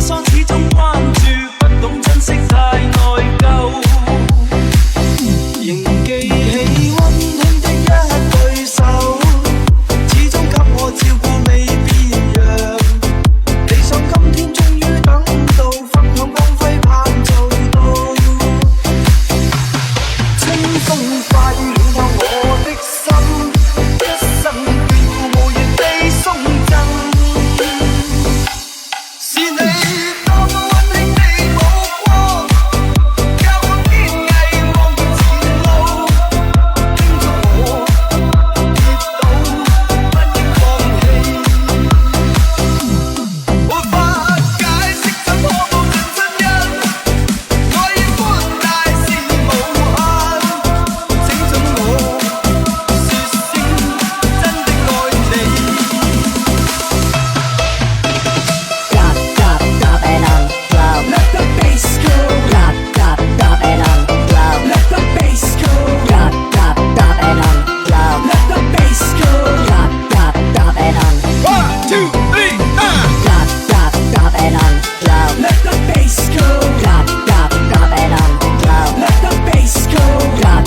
疏始終關注，不懂珍惜太內疚。仍記起溫馨的一對手，始終給我照顧未變樣。理想今天終於等到，分享光輝盼做到。清風快暖透我的心，一生眷顧無言地送贈。是你多麼溫馨的目光，教我堅毅望向前路，叮囑我跌倒不應放棄。沒法解釋怎可無盡親恩，愛與寬大是無限。請准我說聲真的愛你。Drop it on low. Let the bass go. Drop it on low. Let the bass go. Drop it on low. Let the bass go. Drop it on. 1, 2, 3, Drop it on low. Let the bass go. Drop it on low. Let the bass go. Drop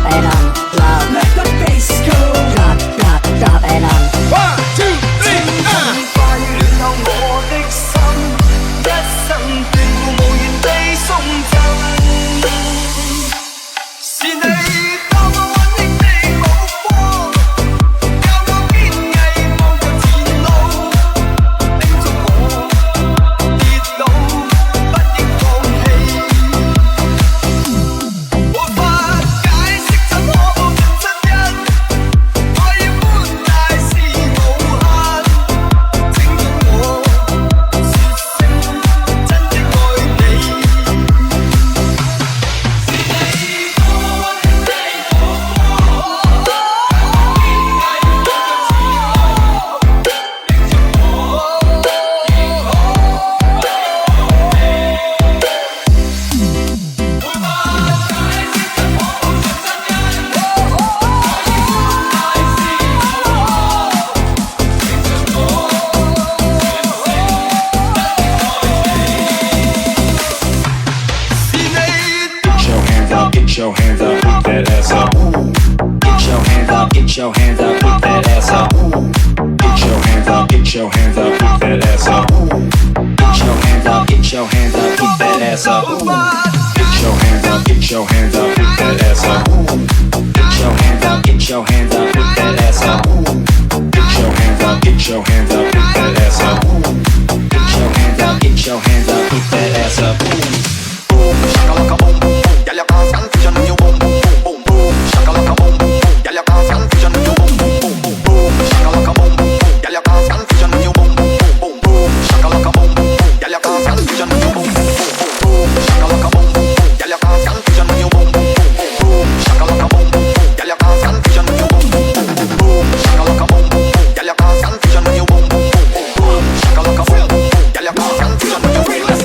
it on low. Let the bass go. Drop it on. 1, 2, 3, 快暖透我的心，一生眷顧無言地送贈。是你多麼溫馨的目光，教我堅毅望向前路，叮囑我跌倒不應放棄。沒法解釋怎可無盡親恩，愛與寬大是無限。請准我說聲真的愛你。是你多麼溫馨的目光，Get your hands up, put that ass up. Get your hands up, get your hands up, put that ass up. Get your hands up, get your hands up, put that ass up. Get your hands up, get your hands up, put that ass up. Get your hands up, get your hands up, put that ass up. Get your hands up, get your hands up, put that ass up. Get your hands up, get your hands up, put that ass up. Get your hands up, get your hands up, put that ass up. Boom, shakalaka boom boom boom, girl you can't confusion when you boom boom boom boom boom. Shakalaka boom boom boom, girl you can't confusion when you boom boom boom boom boom. Shakalaka boom boom boom, girl you can't confusion when you boom boom boom boom boom. Shakalaka boom boom boom, girl you can't confusion when you boom boom boom boom boom. Shakalaka boom boom boom, girl you can't confusion when you boom boom boom boom boom. Shakalaka boom boom boom, girl you can't confusion when you boom boom boom boom boom. Shakalaka boom boom boom, girl you can't confusion when you boom boom boom boom boom. Shakalaka boom boom boom, girl you can't confusion when you boom boom boom boom boom.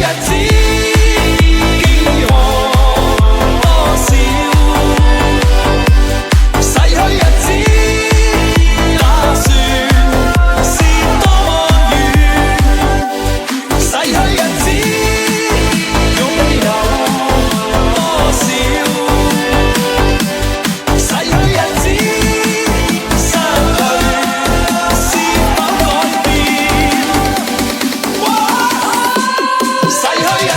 日子經過多少，逝去日子打算是多遠，逝去日子擁有多少，逝去日子失去是否改變？逝去日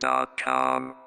gmail.com.